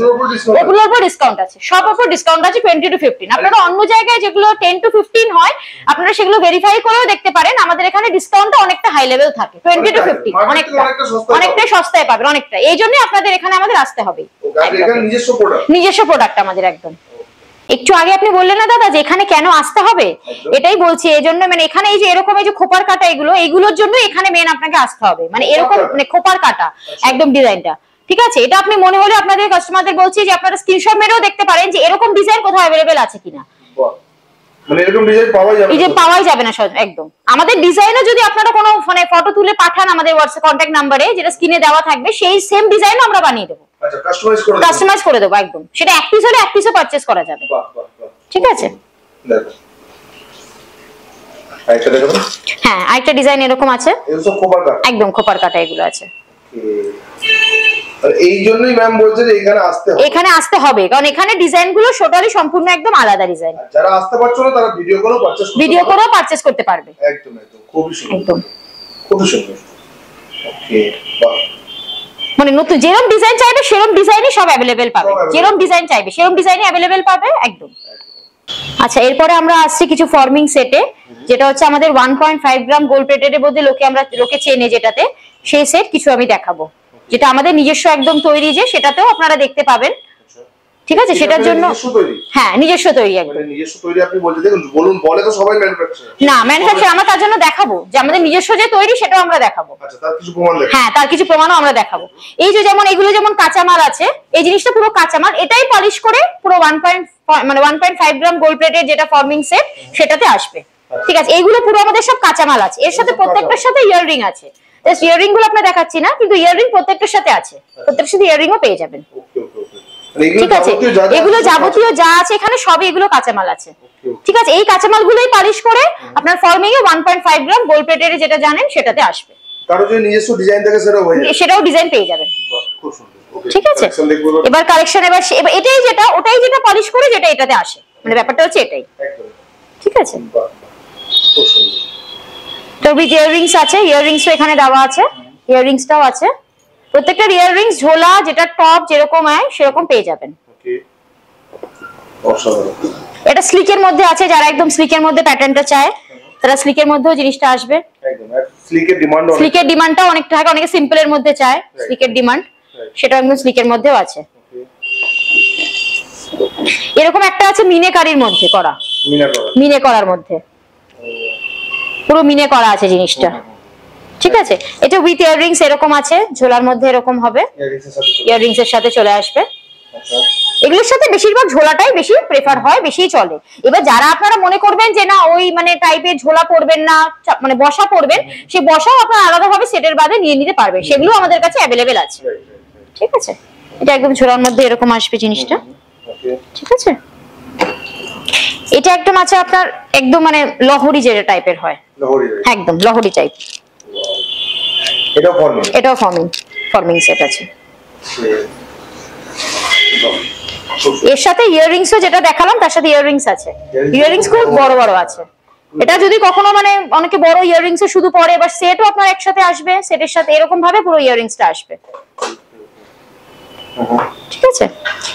ওগুলোর উপর ডিসকাউন্ট আছে, সব উপর ডিসকাউন্ট আছে 20 to 15। আপনারা অন্য জায়গায় যেগুলো 10 to 15 হয় আপনারা সেগুলো ভেরিফাই করেও দেখতে পারেন, আমাদের এখানে ডিসকাউন্টটা অনেকটা হাই লেভেল থাকে, 20 to 50 অনেকটা সস্তায় পাবেন অনেকটা, এই জন্য আপনাদের এখানে আমাদের আসতে হবে। নিজস্ব প্রোডাক্ট আমাদের একদম। একটু আগে আপনি বললেন না দাদা যে এখানে কেন আসতে হবে, এটাই বলছি, এই জন্য মানে এখানে এই যে এরকম এই যে খোপার কাটা এইগুলোর জন্য এখানে মেন আপনাকে আসতে হবে, মানে এরকম মানে খোপার কাটা একদম ডিজাইনটা, ঠিক আছে? এটা আপনি মনে হলে আপনাদের কাস্টমারদের বলছি যে আপনারা স্ক্রিনশট মেরেও দেখতে পারেন যে এরকম ডিজাইন কোথাও अवेलेबल আছে কিনা, মানে এরকম ডিজাইন পাওয়াই যাবে না একদম। আমাদের ডিজাইনও যদি আপনারা কোনো মানে ফটো তুলে পাঠান আমাদের হোয়াটসঅ্যাপ কন্টাক্ট নম্বরে যেটা স্ক্রিনে দেওয়া থাকবে, সেই সেম ডিজাইনও আমরা বানিয়ে দেবো। আচ্ছা, কাস্টমাইজ করে দেবো একদম, সেটা এক পিস হলে এক পিসও পারচেজ করা যাবে। ঠিক আছে, দেখো আরেকটা দেখো। হ্যাঁ আরেকটা ডিজাইন এরকম আছে, একদম খোপার কাটা এগুলো আছে। আর এই জন্যই ম্যাম বলছে যে এখানে আসতে হবে কারণ এখানে ডিজাইনগুলো টোটালি সম্পূর্ণ একদম আলাদা ডিজাইন। যারা আসতে পারছো না তারা ভিডিও করেও পারচেজ করতে পারবে। একদম খুবই সুন্দর, একদম খুবই সুন্দর। ওকে, বাহ, মানে নতুন যেরকম ডিজাইন চাইবে সেরকম ডিজাইনই সব अवेलेबल পাবে, যেরকম ডিজাইন চাইবে সেরকম ডিজাইনই अवेलेबल পাবে একদম। আচ্ছা, এরপরে আমরা আসছি কিছু ফর্মিং সেটে, যেটা হচ্ছে আমাদের 1.5 গ্রাম গোল্ড প্লেটের মধ্যে লোকে চেনে যেটাতে, সেই সেট কিছু আমি দেখাবো, যেটা আমাদের নিজস্ব একদম তৈরি, যে সেটাতেও আপনারা দেখতে পাবেন। ঠিক আছে, সেটার জন্য হ্যাঁ নিজস্ব তৈরি, একদম নিজস্ব তৈরি। আপনি বলতে দেখুন বলুন, বলে তো সবাই ম্যানুফ্যাকচারার, না ম্যানুফ্যাকচারার আমরা তার জন্য দেখাবো যে আমাদের নিজস্ব যে তৈরি সেটাও আমরা দেখাবো। আচ্ছা, তার কিছু প্রমাণ দেখাবো। হ্যাঁ, তার কিছু প্রমাণও আমরা দেখাবো। এই যে যেমন এগুলো যেমন কাঁচামাল আছে, এই জিনিসটা পুরো কাঁচামাল, এটাই পলিশ করে পুরো 1.5 গ্রাম গোল্ড প্লেটের যেটা ফর্মিং সেট সেটাতে আসবে। ঠিক আছে, এইগুলো পুরো আমাদের সব কাঁচামাল আছে, এর সাথে প্রত্যেকটার সাথে ইয়াররিং আছে। জাস্ট ইয়াররিং গুলো আপনারা দেখাচ্ছি না, কিন্তু ইয়াররিং প্রত্যেকটার সাথে আছে, প্রত্যেকটার সাথে ইয়াররিংও পেয়ে যাবেন। ঠিক আছে, এগুলো যাবতীয় যা আছে এখানে সবই এগুলো কাঁচামাল আছে। ঠিক আছে, এই কাঁচামালগুলোই পালিশ করে আপনার ফর্মিং এ 1.5 গ্রাম গোল্ড প্লেটের যেটা জানেন সেটাতে আসবে। কারো যদি নিজস্ব ডিজাইন থাকে সেটাও ডিজাইন পেয়ে যাবেন। খুব সুন্দর। ঠিক আছে, এবার কালেকশন এবার এটাই যেটা ওটাই যেটা পালিশ করে যেটা এটাতে আসে, মানে ব্যাপারটা হচ্ছে এটাই। ঠিক আছে, খুব সুন্দর। তো উইথ ইয়াররিংস আছে, ইয়াররিংসও এখানে দেওয়া আছে, ইয়াররিংসটাও আছে। প্রত্যেকটা ইয়াররিংস ঝোলা যেটা টপ যেরকম হয় সেরকম পেয়ে যাবেন। ওকে, অসাধারণ। এটা স্লিকের মধ্যে আছে, যারা একদম স্লিকের মধ্যে প্যাটার্নটা চায় তারা স্লিকের মধ্যেও জিনিসটা আসবে। একদম স্লিকের ডিমান্ডটা অনেকটা থাকে, অনেকে সিম্পলের মধ্যে চায় স্লিকের ডিমান্ড, সেটা একদম স্লিকের মধ্যেও আছে। এরকম একটা আছে মিনেকারির মধ্যে করা, মিনে করার মধ্যে পুরো মিনে করা আছে জিনিসটা। ঠিক আছে, এটা উইথ ইয়াররিংস এরকম আছে, ঝোলার মধ্যে এরকম হবে, ইয়াররিংস এর সাথে চলে আসবে। এগুলোর সাথে বেশিরভাগ ঝোলাটাই বেশি প্রেফার হয়, বেশি চলে। এবার যারা আপনারা মনে করবেন যে না ওই মানে টাইপের ঝোলা পরবেন না, মানে বসা পরবেন, সেই বসাও আপনারা আলাদাভাবে সেটের বাদে নিয়ে নিতে পারবেন, সেগুলো আমাদের কাছে অ্যাভেলেবেল আছে। ঠিক আছে, এটা একদম ঝোলার মধ্যে এরকম আসবে জিনিসটা। ঠিক আছে, এটা একদম আছে আপনার একদম মানে লহরি যেটা টাইপের হয়, একদম লহরি টাইপ। এটাও ফর্মিং সেট আছে। এর সাথে ইয়াররিংসও যেটা দেখালাম তার সাথে ইয়াররিংস আছে, ইয়াররিংস খুব বড় বড় আছে। এটা যদি কখনো মানে অনেকে বড় ইয়াররিংস শুধু পরে, এবার সেটও আপনার একসাথে আসবে, সেটের সাথে এরকম ভাবে পুরো ইয়াররিংসটা আসবে। ঠিক আছে,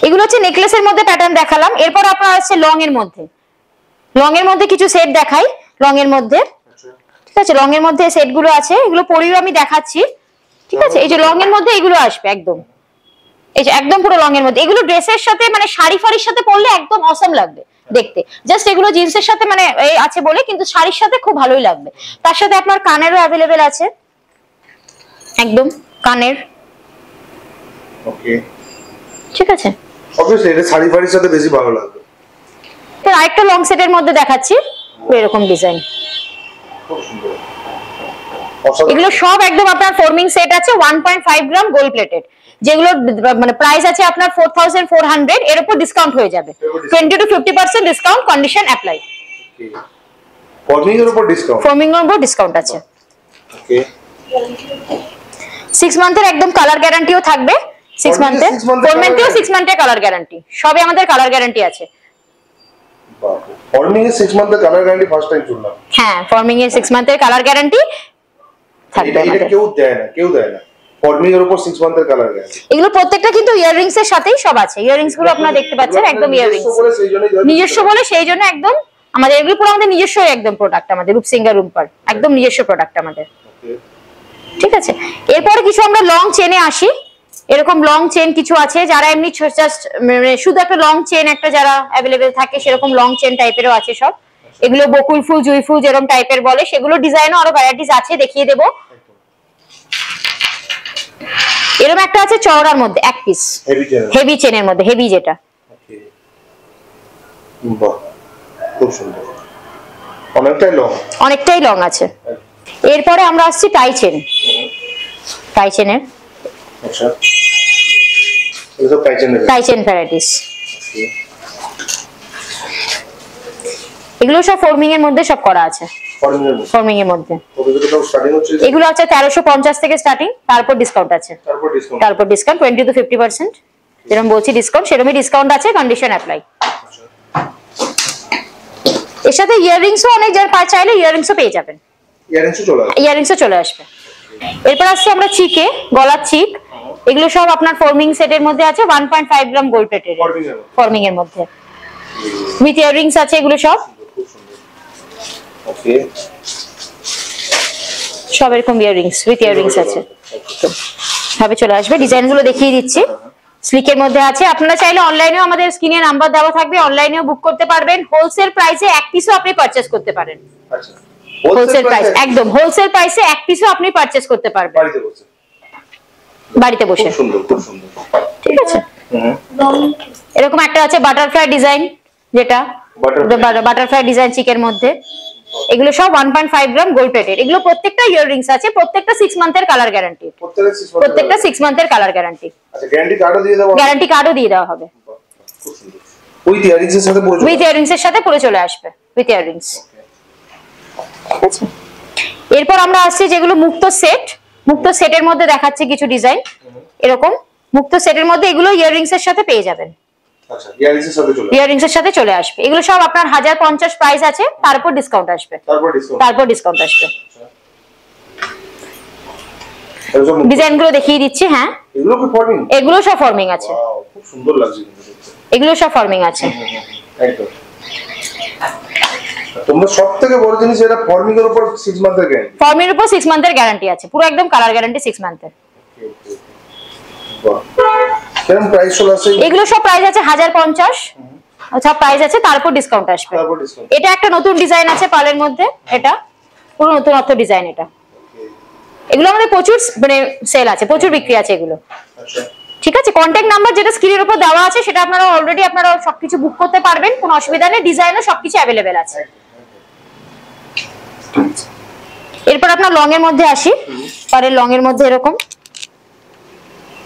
এগুলো হচ্ছে নেকলেসের মধ্যে প্যাটার্ন দেখালাম। এরপর আপনার আছে লং এর মধ্যে, লং এর মধ্যে কিছু সেট দেখাই লং এর মধ্যে। ঠিক আছে, লং এর মধ্যে সেট গুলো আছে, এগুলো পরেও আমি দেখাচ্ছি। ঠিক আছে, এই যে লং এর মধ্যে এগুলো আসবে একদম, এই যে একদম পুরো লং এর মধ্যে, এগুলো ড্রেসের সাথে মানে শাড়ি ফাড়ির সাথে পরলে একদম অসম লাগবে, দেখতে। জাস্ট এগুলো জিন্সের সাথে মানে এই আছে বলে, কিন্তু শাড়ির সাথে খুব ভালোই লাগবে। তার সাথে আপনার কানেরও অ্যাভেলেবেল আছে, একদম কানের। ওকে, ঠিক আছে, অবভিয়াসলি এটা শাড়ি ফাড়ির সাথে বেশি ভালো লাগবে। তো আরেকটা লং সেটের মধ্যে দেখাচ্ছি, এরকম ডিজাইন। খুব সুন্দর। এগুলো সব একদম আপনার ফর্মিং সেট আছে, 1.5 গ্রাম গোল্ড প্লেটেড, যেগুলো মানে প্রাইস আছে আপনার 4400, এর উপর ডিসকাউন্ট হয়ে যাবে, 20 to 50% discount, condition apply. Forming এর উপর ডিসকাউন্ট, ফর্মিং এর উপর ডিসকাউন্ট আছে। ওকে, 6 মান্থের একদম কালার গ্যারান্টিও থাকবে, 6 মান্থের, 4 মান্থেও 6 মান্থের কালার গ্যারান্টি, সবই আমাদের কালার গ্যারান্টি আছে। ফর্মিং এর 6 মান্থের কালার গ্যারান্টি ফার্স্ট টাইম শুনলাম। হ্যাঁ, ফর্মিং এর 6 মান্থের কালার গ্যারান্টি থাকবে আমাদের। এটা কেউ দেয় না ফর্মিং এর উপর 6 মান্থের কালার গ্যারান্টি। এগুলো প্রত্যেকটা কিন্তু ইয়াররিংস এর সাথেই সব আছে। ইয়াররিংস গুলো আপনারা দেখতে পাচ্ছেন, একদম ইয়াররিংস নিজস্ব বলে সেই জন্য একদম আমাদের এগুলো পুরো আমাদের নিজস্ব একদম প্রোডাক্ট, আমাদের রূপসিঙ্গার রুমপার একদম নিজস্ব প্রোডাক্ট আমাদের। ঠিক আছে, এরপরে কিছু আমরা লং চেনে আসি। এরকম লং চেন কিছু আছে, যারা এমনি জাস্ট শুধু একটা লং চেন একটা যারা অ্যাভেলেবেল থাকে, সেরকম লং চেন টাইপেরও আছে সব। এগুলো বকুল ফুল, জুই ফুল যেরকম টাইপের বলে, সেগুলো ডিজাইনও আরো ভ্যারাইটিস আছে, দেখিয়ে দেবো। এরকম একটা আছে চওড়ার মধ্যে এক পিস, হেভি চেনের মধ্যে, হেভি যেটা। বাহ, খুব সুন্দর, অনেকটাই লং আছে। এরপরে আমরা আসছি টাই চেন, টাই চেনের, আচ্ছা এটা টাই চেন ভ্যারাইটিস। এগুলো সব ফর্মিং এর মধ্যে সব করা আছে, ফর্মিং এর মধ্যে। এগুলো আছে 1350 থেকে স্টার্টিং, তারপর ডিসকাউন্ট আছে, তারপর ডিসকাউন্ট 20 to 50%, যেরকম বলছি ডিসকাউন্ট সেরকমই ডিসকাউন্ট আছে, কন্ডিশন অ্যাপ্লাই। এর সাথে ইয়াররিংসও অনেক যারা চাইলে ইয়াররিংসও পেয়ে যাবেন, ইয়াররিংসও চলে আসবে। এরপর আসছে আমরা চিকে, গলার চিক। এগুলো সব আপনার ফর্মিং সেটের মধ্যে আছে, 1.5 গ্রাম গোল্ড প্লেটেড, ফর্মিং এর মধ্যে উইথ ইয়াররিংস আছে এগুলো সব। ওকে, সব এরকম ইয়াররিংস উইথ ইয়াররিংস আছে, ভাবে চলে আসবে। ডিজাইন গুলো দেখিয়ে দিচ্ছি, স্লিকের মধ্যে আছে। আপনারা চাইলে অনলাইনেও আমাদের স্ক্রিনে নাম্বার দেওয়া থাকবে, অনলাইনেও বুক করতে পারবেন। হোলসেল প্রাইসে এক পিসও আপনি পারচেজ করতে পারেন। আচ্ছা, হোলসেল প্রাইস, একদম হোলসেল প্রাইসে এক পিসও আপনি পারচেজ করতে পারবেন বাড়িতে বসে। খুব সুন্দর, ঠিক আছে। এরকম একটা আছে বাটারফ্লাই ডিজাইন, যেটা বাটারফ্লাই ডিজাইন চিকের মধ্যে। এগুলো সব 1.5 গ্রাম গোল্ড প্লেটেড। এগুলো প্রত্যেকটা ইয়াররিংস আছে, প্রত্যেকটা 6 মান্থের কালার গ্যারান্টি, প্রত্যেকটা 6 মান্থের কালার গ্যারান্টি। আচ্ছা, গ্যারান্টি কার্ডও দিয়ে দেওয়া হবে। খুব সুন্দর, উইথ ইয়াররিংস এর সাথে উইথ ইয়াররিংস এর সাথে পরে চলে আসবে, উইথ ইয়াররিংস। ঠিক আছে, এরপর আমরা আসছি যেগুলো মুক্ত সেট। মুক্ত সেটের মধ্যে দেখাচ্ছে কিছু ডিজাইন, এরকম মুক্ত সেটের মধ্যে এগুলো ইয়াররিংস এর সাথে পেয়ে যাবেন। আচ্ছা, ইয়াররিংস এর সাথে চলে আসবে। এগুলো সব আপনার 1050 প্রাইস আছে, তারপর ডিসকাউন্ট আসবে, তারপর ডিসকাউন্ট আসবে। ডিজাইন গুলো দেখিয়ে দিচ্ছি। হ্যাঁ, এগুলো সব ফর্মিং আছে। খুব সুন্দর লাগছে এগুলো সব ফর্মিং আছে একদম। তোমরা সবথেকে বড় জিনিস, এটা ফর্মিং এর উপর 6 মান্থের গ্যারান্টি, ফর্মিং এর উপর 6 মান্থের গ্যারান্টি আছে, পুরো একদম কালার গ্যারান্টি 6 মান্থের। বাহ, কেমন প্রাইস চলে আসে? এগুলো সব প্রাইস আছে 1050, আচ্ছা প্রাইস আছে, তারপর ডিসকাউন্ট আসবে। এটা একটা নতুন ডিজাইন আছে পার্লের মধ্যে, এটা পুরো নতুন ডিজাইন। এটা এগুলো আমাদের প্রচুর মানে সেল আছে, প্রচুর বিক্রি আছে এগুলো। আচ্ছা, ঠিক আছে, কন্ট্যাক্ট নাম্বার যেটা স্ক্রিনের উপর দেওয়া আছে, সেটা আপনারা অলরেডি আপনারা সবকিছু বুক করতে পারবেন, কোনো অসুবিধা নেই। ডিজাইনও সবকিছু অ্যাভেলেবেল আছে। এরপর আপনার লং এর মধ্যে আসি। পার্লের লং এর মধ্যে এরকম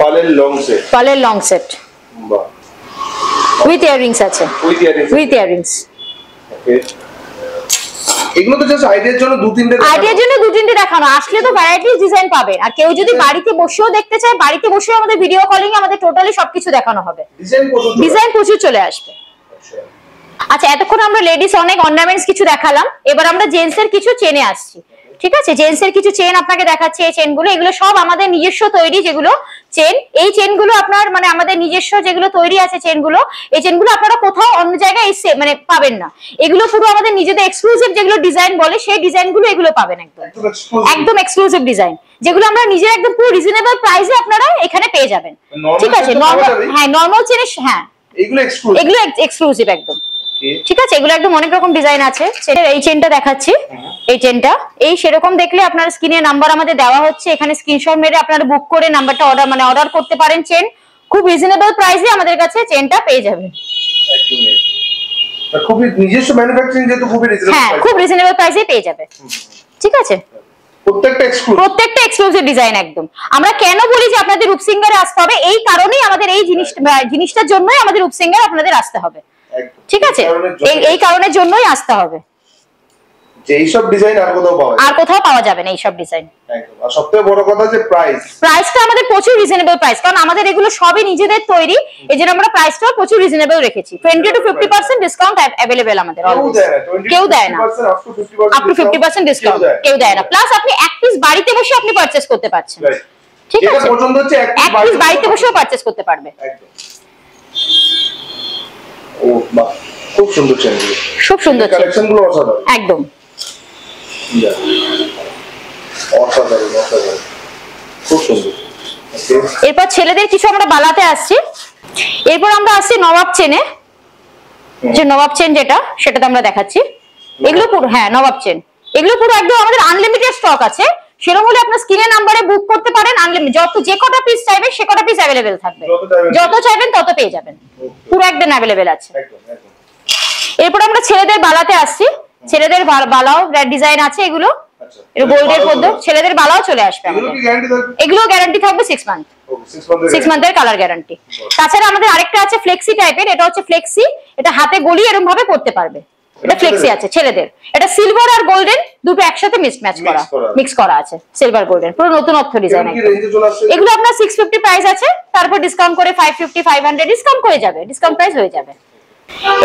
পার্লের লং সেট, বাহ, উইথ ইয়াররিংস আছে, উইথ ইয়াররিংস। ওকে, এগুলো তো জাস্ট আইডিয়ার জন্য দু তিনটে দেখানো, আসলে তো ভ্যারাইটিস ডিজাইন পাবেন। আর কেউ যদি বাড়িতে বসেও দেখতে চায়, বাড়িতে বসেও আমাদের ভিডিও কলিং এ আমাদের টোটালি সবকিছু দেখানো হবে, ডিজাইন প্রচুর চলে আসবে। আচ্ছা, এতক্ষণ আমরা লেডিস অনেক অর্নামেন্টস কিছু দেখালাম, এবার আমরা জেন্টস এর কিছু চেনে আসছি। ঠিক আছে, জেন্টস এর কিছু চেন আপনাকে দেখাচ্ছি। এই চেনগুলো, এগুলো সব আমাদের নিজস্ব তৈরি যেগুলো চেন। এই চেনগুলো আপনার মানে আমাদের নিজস্ব যেগুলো তৈরি আছে চেনগুলো, এই চেনগুলো আপনারা কোথাও অন্য জায়গায় এসে মানে পাবেন না। এগুলো পুরো আমাদের নিজেদের এক্সক্লুসিভ যেগুলো ডিজাইন বলে, সেই ডিজাইনগুলো এগুলো পাবেন একদম এক্সক্লুসিভ ডিজাইন, যেগুলো আমরা নিজের একদম পুরো রিজনেবল প্রাইসে আপনারা এখানে পেয়ে যাবেন। ঠিক আছে, নরমাল, হ্যাঁ নরমাল চেনের, হ্যাঁ এগুলো এক্সক্লুসিভ একদম। ঠিক আছে, এগুলো একদম অনেক রকম ডিজাইন আছে। সেটা এই চেনটা দেখাচ্ছি, এই চেনটা এই সেরকম দেখলে আপনার স্ক্রিনে নাম্বার আমাদের দেওয়া হচ্ছে, এখানে স্ক্রিনশট মেরে আপনারা বুক করে নাম্বারটা অর্ডার করতে পারেন। চেন খুব রিজনেবল প্রাইসে আমাদের কাছে চেনটা পেয়ে যাবেন। খুবই নিজস্ব ম্যানুফ্যাকচারিং, যেহেতু খুবই রিজনেবল, হ্যাঁ খুব রিজনেবল প্রাইসে পেয়ে যাবে। ঠিক আছে, প্রত্যেকটা এক্সক্লুসিভ ডিজাইন একদম। আমরা কেন বলি যে আপনাদের রূপসিঙ্গারে আসতে হবে, এই কারণেই আমাদের এই জিনিসটার জন্যই আমাদের রূপসিঙ্গারে আপনাদের আসতে হবে। ঠিক আছে, এই কারণের জন্যই আসতে হবে। যে এইসব ডিজাইন আর কোথাও পাওয়া যাবে না এইসব ডিজাইন। একদম। আর সবথেকে বড় কথা যে প্রাইসটা আমাদের প্রচুর রিজনেবল প্রাইস, কারণ আমাদের এগুলো সবই নিজেদের তৈরি, এজন্য আমরা প্রাইসটাও প্রচুর রিজনেবল রেখেছি। 20 to 50% ডিসকাউন্ট अवेलेबल আমাদের কেউ দেয় না, আপ টু 50% ডিসকাউন্ট কেউ দেয় না। প্লাস আপনি এক পিস বাড়িতে বসে আপনি পারচেজ করতে পারছেন। ঠিক আছে, এটা পছন্দ হচ্ছে এক পিস বাড়িতে বসেও পারচেজ করতে পারবে। একদম। ও বাহ, খুব সুন্দর চেনগুলো, খুব সুন্দর কালেকশনগুলো অসাধারণ একদম। অসাধারণ অসাধারণ, খুব সুন্দর। এরপর ছেলেদের কিছু আমরা বালাতে আসছি। এরপর আমরা আসছি নবাব চেনে, যে নবাব চেন যেটা সেটাতে আমরা দেখাচ্ছি। এগুলো পুরো নবাব চেন, এগুলো পুরো একদম আমাদের আনলিমিটেড স্টক আছে। সেরকম হলে আপনার স্ক্রিনে নাম্বারে বুক করতে পারেন, আনলিমিটেড যে কটা পিস চাইবেন সে কটা পিস अवेलेबल থাকবে, যত চাইবেন তত পেয়ে যাবেন, পুরো একদম अवेलेबल আছে। এরপর আমরা ছেলেদের বালাতে আসছি। ছেলেদের বালাও ডিজাইন আছে, এগুলো গোল্ডের মধ্যে ছেলেদের বালাও চলে আসবে। এগুলো গ্যারান্টি থাকবে 6 মান্থ, 6 মান্থের কালার গ্যারান্টি। তাছাড়া আমাদের আরেকটা আছে ফ্লেক্সি টাইপের, এটা হচ্ছে ফ্লেক্সি, এটা হাতে গলিয়ে এরকম ভাবে পড়তে পারবে। এটা ফ্লেক্সি আছে ছেলেদের, এটা সিলভার আর গোল্ডেন দুটো একসাথে মিক্স করা আছে, সিলভার গোল্ডেন, পুরো নতুনত্ব ডিজাইন। এগুলো আপনার 650 প্রাইস আছে, তারপর ডিসকাউন্ট করে 550 500 ডিসকাউন্ট হয়ে যাবে, ডিসকাউন্ট প্রাইস হয়ে যাবে।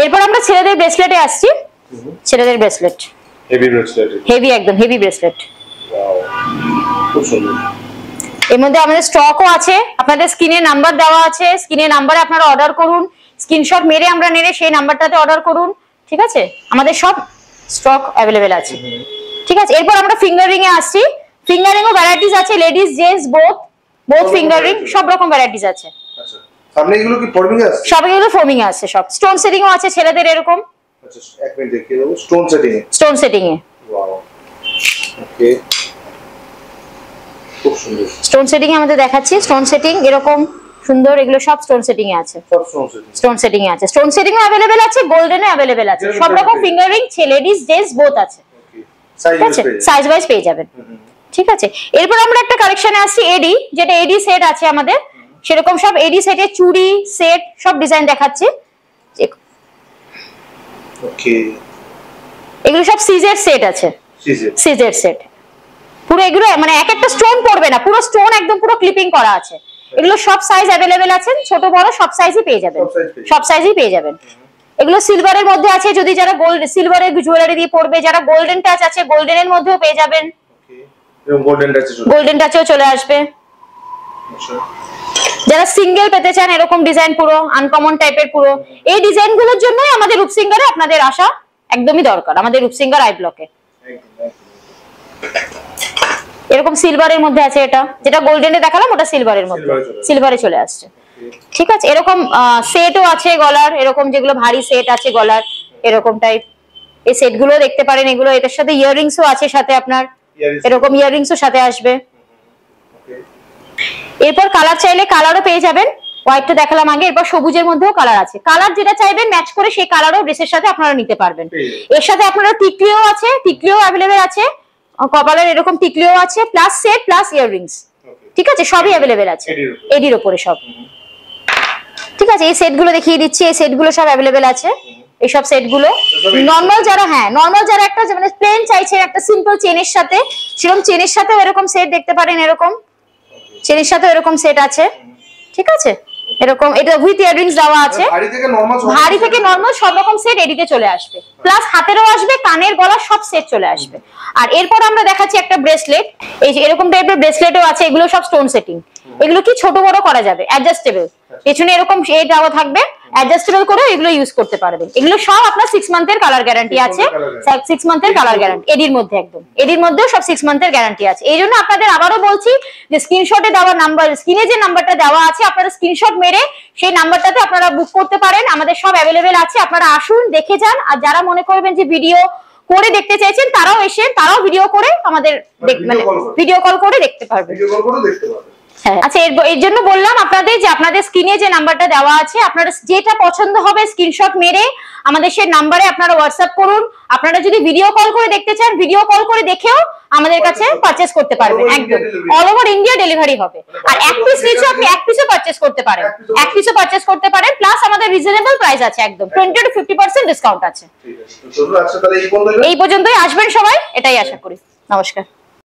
এরপর আমরা ছেলেদের ব্রেসলেটে আসছি। ছেলেদের ব্রেসলেট হেভি একদম হেভি ব্রেসলেট, খুব সুন্দর। এর মধ্যে আমাদের স্টকও আছে, আপনাদের স্ক্রিনে নাম্বার দেওয়া আছে, স্ক্রিনে নাম্বারে আপনারা অর্ডার করুন, স্ক্রিনশট মেরে আমরা নেড়ে সেই নাম্বারটাতে অর্ডার করুন। ঠিক আছে, আমাদের সব স্টক अवेलेबल আছে। ঠিক আছে, এরপর আমরা ফিঙ্গারিং এ আসছি। ফিঙ্গারিং ও ভ্যারাইটিস আছে, লেডিস জেন্টস বোথ ফিঙ্গারিং, সব রকম ভ্যারাইটিস আছে। আচ্ছা, সামনে এগুলো কি ফর্মিং এ আছে? সব এগুলো ফর্মিং এ আছে, সব স্টোন সেটিং ও আছে ছেলেদের এরকম। আচ্ছা, এক মিনিট দেখিয়ে দেবো। স্টোন সেটিং এ ওয়াও, ওকে, খুব সুন্দর। স্টোন সেটিং এ আমাদের দেখাচ্ছি, স্টোন সেটিং এরকম সুন্দর, এগুলো সব স্টোন সেটিং এ আছে। স্টোন সেটিং এ আছে, স্টোন সেটিং ও अवेलेबल আছে, গোল্ডেন এ अवेलेबल আছে, সব রকম ফিঙ্গারিং লেডিস জেন্টস বোথ আছে। সাইজ ওয়াইজ পেয়ে যাবেন। ঠিক আছে, এরপর আমরা একটা কালেকশনে আসছি এডি, যেটা এডি সেট আছে আমাদের, সেরকম সব এডি সেটের চুড়ি সেট সব ডিজাইন দেখাচ্ছি। ওকে, এগুলো সব সিজের সেট আছে, সিজের সেট পুরো। এগুলো মানে এক একটা স্টোন পড়বে না, পুরো স্টোন একদম পুরো ক্লিপিং করা আছে। এগুলো সব সাইজ अवेलेबल আছে, ছোট বড় সব সাইজই পেয়ে যাবেন, সব সাইজই পেয়ে যাবেন। এগুলো সিলভারের মধ্যে আছে, যদি যারা গোল্ড সিলভারের জুয়েলারি দিয়ে পরবে, যারা গোল্ডেন টাচ আছে গোল্ডেনের মধ্যেও পেয়ে যাবেন। গোল্ডেন টাচেও চলে আসবে। যারা সিঙ্গেল পেতে চান এরকম ডিজাইন পুরো আনকমন টাইপের, পুরো এই ডিজাইনগুলোর জন্যই আমাদের রূপসিঙ্গারে আপনাদের আসা একদমই দরকার, আমাদের রূপসিঙ্গার আই ব্লকে। এরকম সিলভারের মধ্যে আছে, এটা যেটা গোল্ডেনে দেখালাম ওটা সিলভারের মধ্যে, সিলভারে চলে আসছে। ঠিক আছে, এরকম সেটও আছে গলার, এরকম যেগুলো ভারী সেট আছে গলার এরকম টাইপ, এই সেটগুলো দেখতে পারেন। এগুলো এটার সাথে ইয়াররিংসও আছে, সাথে আপনার এরকম ইয়াররিংসও সাথে আসবে। এরপর কালার চাইলে কালারও পেয়ে যাবেন, হোয়াইটটা দেখালাম আগে। এরপর সবুজের মধ্যেও কালার আছে, কালার যেটা চাইবেন ম্যাচ করে সেই কালারও ড্রেসের সাথে আপনারা নিতে পারবেন। এর সাথে আপনারা টিকলিও আছে, টিকলিও अवेलेबल আছে, কপালের এরকম টিকলিও আছে, প্লাস সেট প্লাস ইয়াররিংস। ঠিক আছে, সবই अवेलेबल আছে এডির উপরে সব। ঠিক আছে, এই সেটগুলো দেখিয়ে দিচ্ছি, এই সেটগুলো সব अवेलेबल আছে। এই সব সেটগুলো নরমাল যারা নরমাল যারা একটা মানে প্লেন চাইছে একটা সিম্পল চেনের সাথে, সেরকম চেনের সাথেও এরকম সেট দেখতে পারেন, এরকম চেনের সাথেও এরকম সেট আছে। ঠিক আছে, এরকম এটা উইথ ইয়াররিংস দেওয়া আছে। ভারী থেকে নরমাল সব রকম সেট এডিতে চলে আসবে, প্লাস হাতেরও আসবে, কানের গলার সব সেট চলে আসবে। আর এরপর আমরা দেখাচ্ছি একটা ব্রেসলেট, এই যে এরকম টাইপের ব্রেসলেটও আছে, এগুলো সব স্টোন সেটিং। এগুলো কি ছোট বড় করা যাবে, অ্যাডজাস্টেবল, পেছনে এরকম এই দেওয়া থাকবে, অ্যাডজাস্টেবল করে এগুলো ইউজ করতে পারবেন। এগুলো সব আপনার 6 মান্থের কালার গ্যারান্টি আছে, 6 মান্থের কালার গ্যারান্টি এডির মধ্যে, একদম এডির মধ্যেও সব 6 মান্থের গ্যারান্টি আছে। এই জন্য আপনাদের আবারও বলছি যে স্ক্রিনশটে দেওয়া নাম্বার, স্ক্রিনে যে নাম্বারটা দেওয়া আছে আপনারা স্ক্রিনশট মেরে সেই নাম্বারটাতে আপনারা বুক করতে পারেন। আমাদের সব অ্যাভেলেবেল আছে, আপনারা আসুন দেখে যান। আর যারা মনে করবেন যে ভিডিও করে দেখতে চাইছেন তারাও এসে তারাও ভিডিও করে আমাদের ভিডিও কল করে দেখতে পারবেন। হ্যাঁ, আচ্ছা এর জন্য বললাম আপনাদের যে আপনাদের স্ক্রিনে যে নাম্বারটা দেওয়া আছে আপনারা যেটা পছন্দ হবে স্ক্রিনশট মেরে আমাদের সেই নাম্বারে আপনারা হোয়াটসঅ্যাপ করুন। আপনারা যদি ভিডিও কল করে দেখতে চান ভিডিও কল করে দেখেও আমাদের কাছে পারচেজ করতে পারবেন। একদম অল ওভার ইন্ডিয়া ডেলিভারি হবে। আর এক পিস নিচে আপনি এক পিসও পারচেজ করতে পারেন, এক পিসও পারচেজ করতে পারেন। প্লাস আমাদের রিজনেবল প্রাইস আছে, একদম 20 to 50% ডিসকাউন্ট আছে। এই পর্যন্তই, আসবেন সবাই, এটাই আশা করি। নমস্কার।